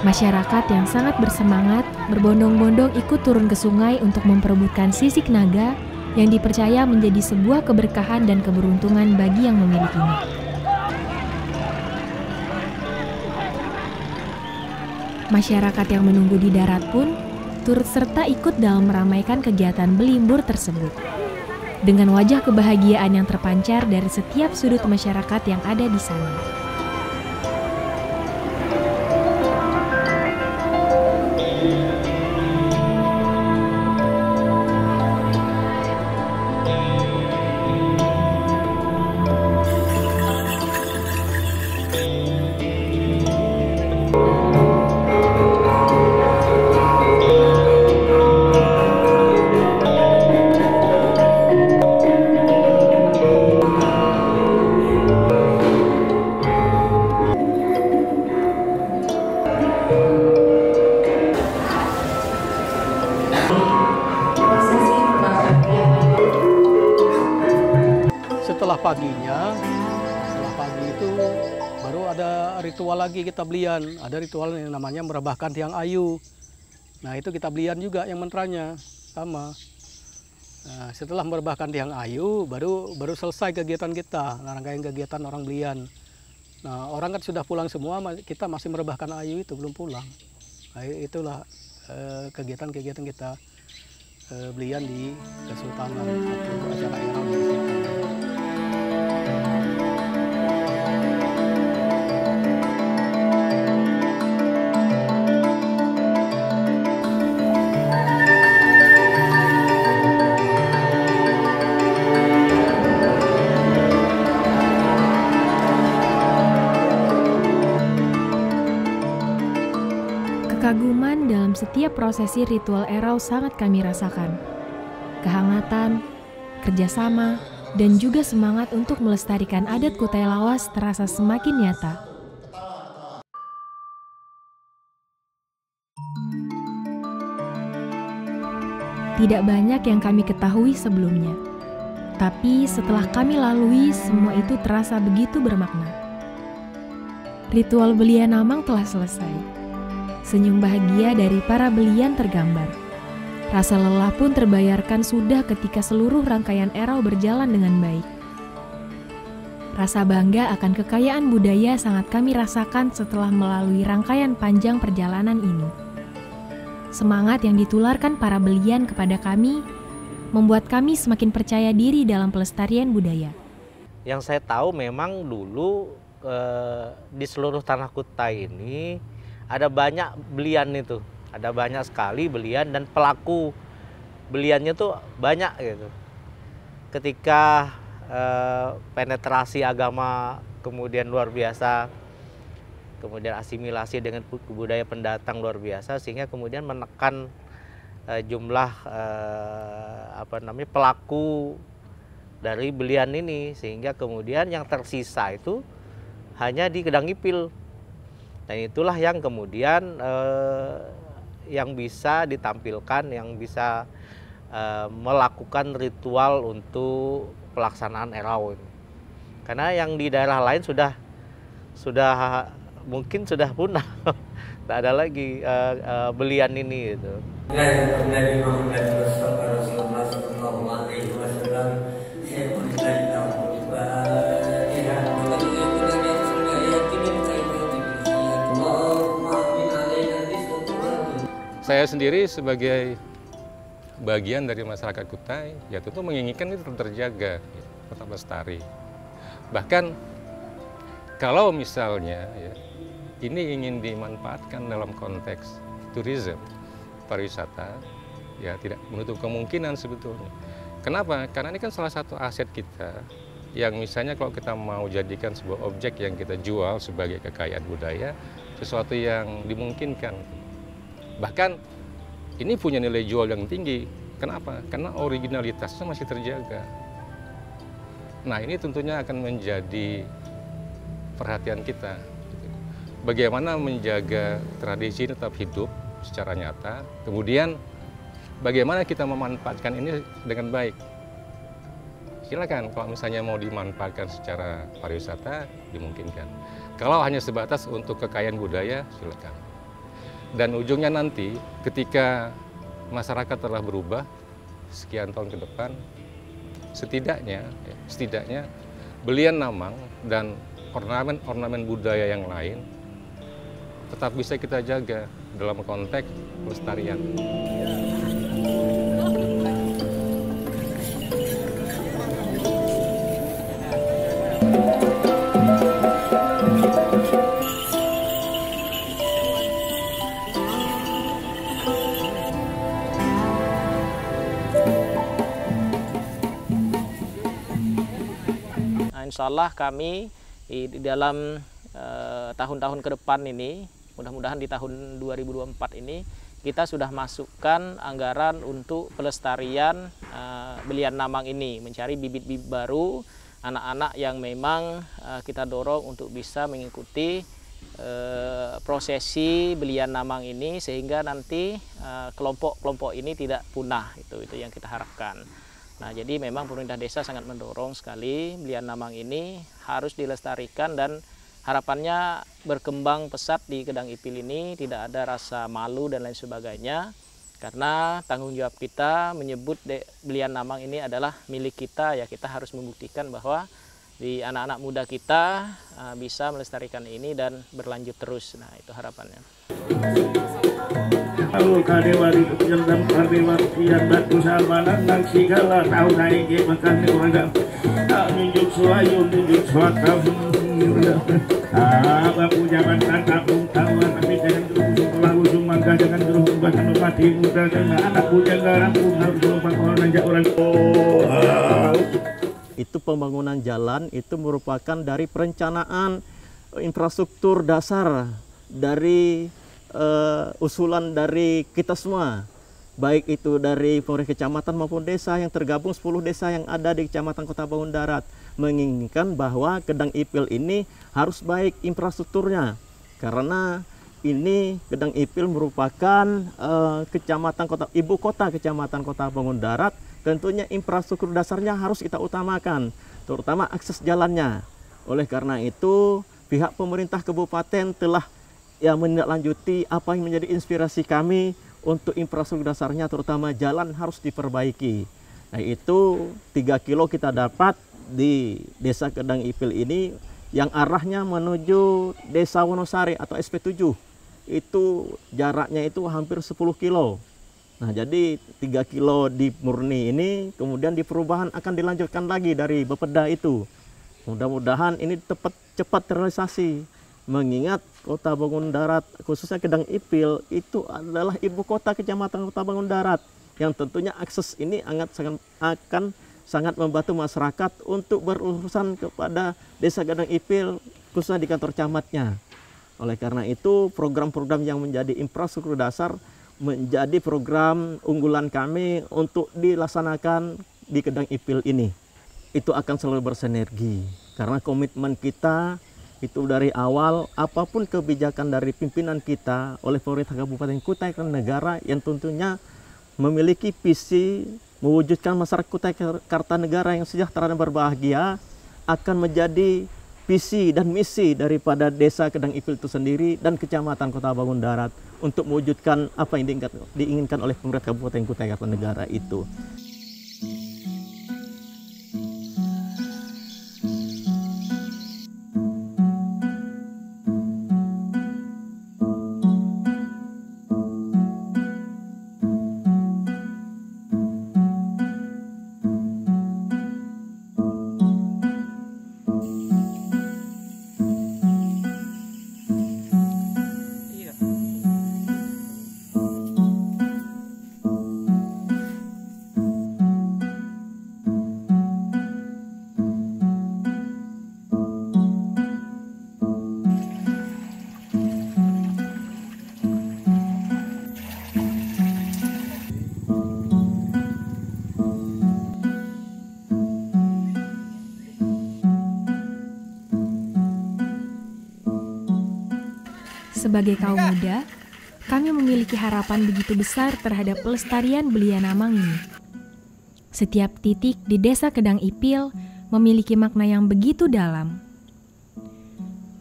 Masyarakat yang sangat bersemangat, berbondong-bondong ikut turun ke sungai untuk memperebutkan sisik naga yang dipercaya menjadi sebuah keberkahan dan keberuntungan bagi yang memilikinya. Masyarakat yang menunggu di darat pun turut serta ikut dalam meramaikan kegiatan Blimbur tersebut. Dengan wajah kebahagiaan yang terpancar dari setiap sudut masyarakat yang ada di sana. Setelah pagi itu baru ada ritual lagi kita belian. Ada ritual yang namanya merebahkan tiang ayu. Nah, itu kita belian juga yang mantranya sama. Nah, setelah merebahkan tiang ayu baru selesai kegiatan kita, rangkaian kegiatan orang belian. Nah, orang kan sudah pulang semua, kita masih merebahkan ayu itu belum pulang. Nah, itulah kegiatan-kegiatan kita belian di Kesultanan atau acara Erau di Kesultanan. Kekaguman dalam setiap prosesi ritual Erau sangat kami rasakan. Kehangatan, kerjasama, dan juga semangat untuk melestarikan adat Kutai Lawas terasa semakin nyata. Tidak banyak yang kami ketahui sebelumnya, tapi setelah kami lalui, semua itu terasa begitu bermakna. Ritual belian Amang telah selesai. Senyum bahagia dari para belian tergambar. Rasa lelah pun terbayarkan sudah ketika seluruh rangkaian Erau berjalan dengan baik. Rasa bangga akan kekayaan budaya sangat kami rasakan setelah melalui rangkaian panjang perjalanan ini. Semangat yang ditularkan para belian kepada kami membuat kami semakin percaya diri dalam pelestarian budaya. Yang saya tahu memang dulu di seluruh Tanah Kutai ini ada banyak belian itu. Ada banyak sekali belian dan pelaku beliannya tuh banyak gitu. Ketika penetrasi agama kemudian luar biasa, kemudian asimilasi dengan budaya pendatang luar biasa, sehingga kemudian menekan jumlah pelaku dari belian ini, sehingga kemudian yang tersisa itu hanya di Kedang Ipil. Dan itulah yang kemudian yang bisa ditampilkan, yang bisa melakukan ritual untuk pelaksanaan erau ini. Karena yang di daerah lain sudah mungkin sudah punah, tak ada lagi belian ini gitu. Saya sendiri sebagai bagian dari masyarakat Kutai, ya tentu menginginkan itu tetap terjaga, tetap lestari. Bahkan kalau misalnya ya, ini ingin dimanfaatkan dalam konteks tourism, pariwisata, ya tidak menutup kemungkinan sebetulnya. Kenapa? Karena ini kan salah satu aset kita yang misalnya kalau kita mau jadikan sebuah objek yang kita jual sebagai kekayaan budaya, sesuatu yang dimungkinkan. Bahkan ini punya nilai jual yang tinggi. Kenapa? Karena originalitasnya masih terjaga. Nah, ini tentunya akan menjadi perhatian kita. Bagaimana menjaga tradisi tetap hidup secara nyata, kemudian bagaimana kita memanfaatkan ini dengan baik. Silakan kalau misalnya mau dimanfaatkan secara pariwisata, dimungkinkan. Kalau hanya sebatas untuk kekayaan budaya, silakan. Dan ujungnya nanti ketika masyarakat telah berubah sekian tahun ke depan, setidaknya belian Namang dan ornamen-ornamen budaya yang lain tetap bisa kita jaga dalam konteks pelestarian. Insya Allah kami di dalam tahun-tahun ke depan ini, mudah-mudahan di tahun 2024 ini, kita sudah masukkan anggaran untuk pelestarian belian Namang ini, mencari bibit-bibit baru, anak-anak yang memang kita dorong untuk bisa mengikuti prosesi belian Namang ini, sehingga nanti kelompok-kelompok ini tidak punah, itu yang kita harapkan. Nah, jadi memang pemerintah desa sangat mendorong sekali belian Namang ini harus dilestarikan dan harapannya berkembang pesat di Kedang Ipil ini, tidak ada rasa malu dan lain sebagainya. Karena tanggung jawab kita menyebut belian Namang ini adalah milik kita, ya kita harus membuktikan bahwa di anak-anak muda kita bisa melestarikan ini dan berlanjut terus. Nah, itu harapannya. Halo kadewari jendam kadewari yang batu salmanan nang sigala tahu naik makan di orang nunjuk suayu nunjuk suakam bapu jaman kampung tahuan tapi jangan terus lalu sumangga jangan terus bahkan mati muda karena anak bujang rampung harus lupa orang aja orang itu pembangunan jalan itu merupakan dari perencanaan infrastruktur dasar dari usulan dari kita semua, baik itu dari pemerintah kecamatan maupun desa yang tergabung 10 desa yang ada di Kecamatan Kota Bangun Darat, menginginkan bahwa Kedang Ipil ini harus baik infrastrukturnya, karena ini Kedang Ipil merupakan ibu kota Kecamatan Kota Bangun Darat. Tentunya infrastruktur dasarnya harus kita utamakan, terutama akses jalannya. Oleh karena itu, pihak pemerintah kabupaten telah menindaklanjuti apa yang menjadi inspirasi kami untuk infrastruktur dasarnya, terutama jalan harus diperbaiki. Nah, itu 3 kilo kita dapat di Desa Kedang Ipil ini yang arahnya menuju Desa Wonosari atau SP7. Itu jaraknya itu hampir 10 kilo. Nah, jadi 3 kilo di Murni ini, kemudian di perubahan akan dilanjutkan lagi dari Bapeda itu. Mudah-mudahan ini cepat terrealisasi, mengingat Kota Bangun Darat, khususnya Kedang Ipil, itu adalah ibu kota Kecamatan Kota Bangun Darat, yang tentunya akses ini akan sangat membantu masyarakat untuk berurusan kepada Desa Kedang Ipil, khususnya di kantor camatnya. Oleh karena itu, program-program yang menjadi infrastruktur dasar menjadi program unggulan kami untuk dilaksanakan di Kedang Ipil ini. Itu akan selalu bersinergi, karena komitmen kita itu dari awal, apapun kebijakan dari pimpinan kita oleh pemerintah Kabupaten Kutai Kartanegara yang tentunya memiliki visi mewujudkan masyarakat Kutai Kartanegara yang sejahtera dan berbahagia, akan menjadi visi dan misi daripada Desa Kedang Ipil itu sendiri dan Kecamatan Kota Bangun Darat untuk mewujudkan apa yang diinginkan oleh pemerintah Kabupaten Kutai Kartanegara itu. Sebagai kaum muda, kami memiliki harapan begitu besar terhadap pelestarian Belia Namang ini. Setiap titik di Desa Kedang Ipil memiliki makna yang begitu dalam.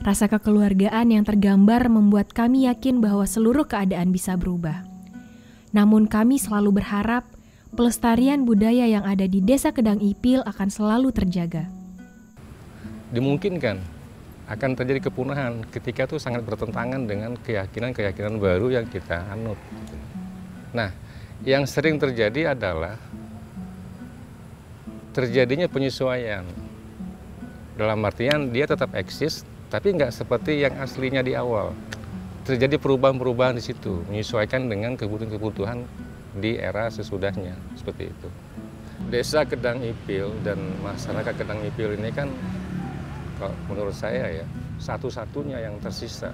Rasa kekeluargaan yang tergambar membuat kami yakin bahwa seluruh keadaan bisa berubah. Namun kami selalu berharap pelestarian budaya yang ada di Desa Kedang Ipil akan selalu terjaga. Dimungkinkan akan terjadi kepunahan ketika itu sangat bertentangan dengan keyakinan-keyakinan baru yang kita anut. Nah, yang sering terjadi adalah terjadinya penyesuaian. Dalam artian dia tetap eksis, tapi nggak seperti yang aslinya di awal. Terjadi perubahan-perubahan di situ, menyesuaikan dengan kebutuhan-kebutuhan di era sesudahnya, seperti itu. Desa Kedang Ipil dan masyarakat Kedang Ipil ini kan, kalau menurut saya ya, satu-satunya yang tersisa,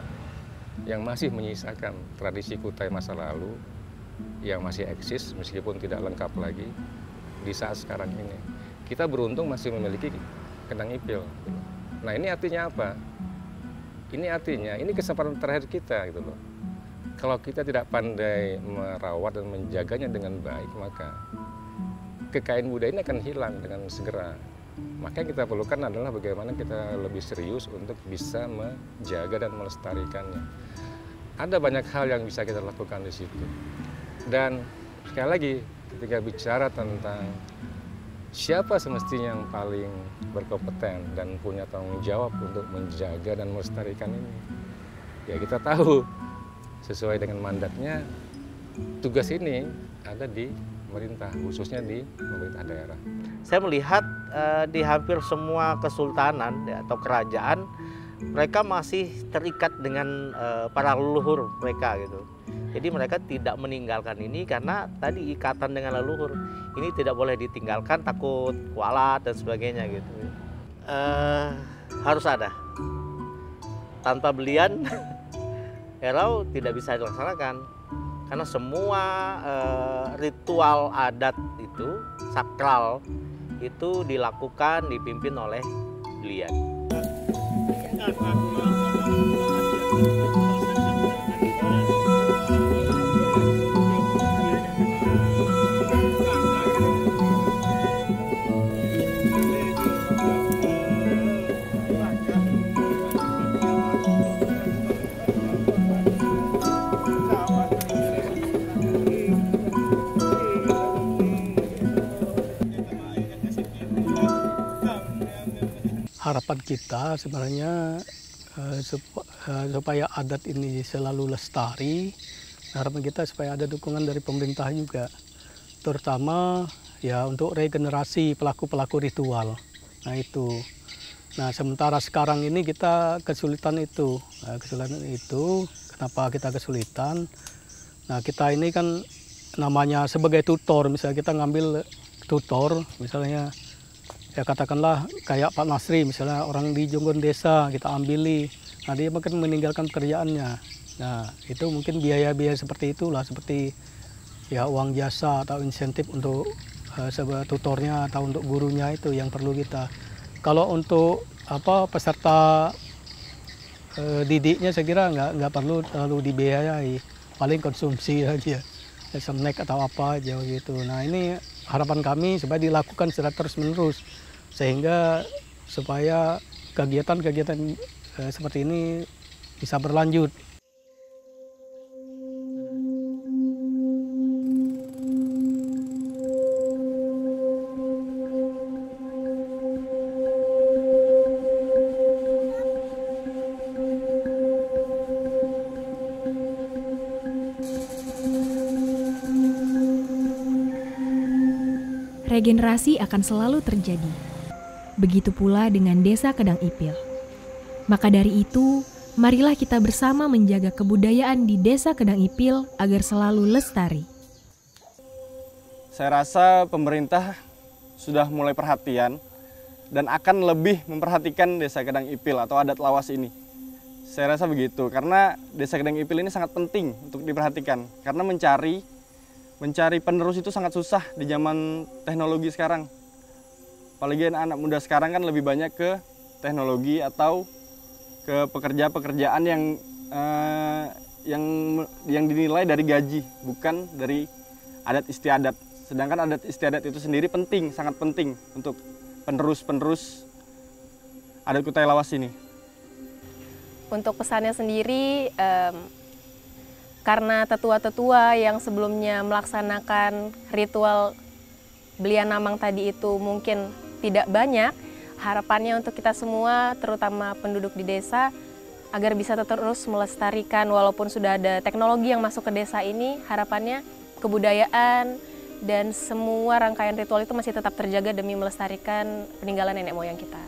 yang masih menyisakan tradisi Kutai masa lalu, yang masih eksis meskipun tidak lengkap lagi di saat sekarang ini. Kita beruntung masih memiliki Kedang Ipil. Nah, ini artinya apa? Ini artinya, ini kesempatan terakhir kita gitu loh. Kalau kita tidak pandai merawat dan menjaganya dengan baik, maka kekayaan budaya ini akan hilang dengan segera. Maka yang kita perlukan adalah bagaimana kita lebih serius untuk bisa menjaga dan melestarikannya. Ada banyak hal yang bisa kita lakukan di situ. Dan sekali lagi, ketika bicara tentang siapa semestinya yang paling berkompeten dan punya tanggung jawab untuk menjaga dan melestarikan ini, ya kita tahu sesuai dengan mandatnya, tugas ini ada di pemerintah, khususnya di pemerintah daerah. Saya melihat di hampir semua kesultanan ya, atau kerajaan, mereka masih terikat dengan para leluhur mereka gitu. Jadi mereka tidak meninggalkan ini karena tadi ikatan dengan leluhur. Ini tidak boleh ditinggalkan, takut kualat dan sebagainya gitu. Harus ada. Tanpa belian, erau tidak bisa dilaksanakan. Karena semua ritual adat itu, sakral, itu dilakukan, dipimpin oleh belian. harapan kita sebenarnya supaya adat ini selalu lestari. Harapan kita supaya ada dukungan dari pemerintah juga, terutama ya untuk regenerasi pelaku-pelaku ritual. Nah itu. Nah sementara sekarang ini kita kesulitan itu. Kenapa kita kesulitan? Nah kita ini kan namanya sebagai tutor, misalnya kita ngambil tutor, misalnya ya katakanlah kayak Pak Nasri, misalnya orang di Jonggon Desa kita ambili, nah dia mungkin meninggalkan pekerjaannya. Nah itu mungkin biaya-biaya seperti itulah, seperti ya uang jasa atau insentif untuk sebagai tutornya atau untuk gurunya itu yang perlu kita. Kalau untuk peserta didiknya saya kira nggak perlu terlalu dibiayai, paling konsumsi aja, snack atau apa aja gitu. Nah ini harapan kami supaya dilakukan secara terus-menerus sehingga supaya kegiatan-kegiatan seperti ini bisa berlanjut. Regenerasi akan selalu terjadi. Begitu pula dengan Desa Kedang Ipil. Maka dari itu, marilah kita bersama menjaga kebudayaan di Desa Kedang Ipil agar selalu lestari. Saya rasa pemerintah sudah mulai perhatian dan akan lebih memperhatikan Desa Kedang Ipil atau adat lawas ini. Saya rasa begitu, karena Desa Kedang Ipil ini sangat penting untuk diperhatikan. Karena mencari penerus itu sangat susah di zaman teknologi sekarang. Apalagi anak muda sekarang kan lebih banyak ke teknologi atau ke pekerjaan yang dinilai dari gaji, bukan dari adat istiadat. Sedangkan adat istiadat itu sendiri penting, sangat penting untuk penerus adat Kutai Lawas ini. Untuk pesannya sendiri, karena tetua-tetua yang sebelumnya melaksanakan ritual belian namang tadi itu mungkin tidak banyak, harapannya untuk kita semua, terutama penduduk di desa, agar bisa terus melestarikan walaupun sudah ada teknologi yang masuk ke desa ini, harapannya kebudayaan dan semua rangkaian ritual itu masih tetap terjaga demi melestarikan peninggalan nenek moyang kita.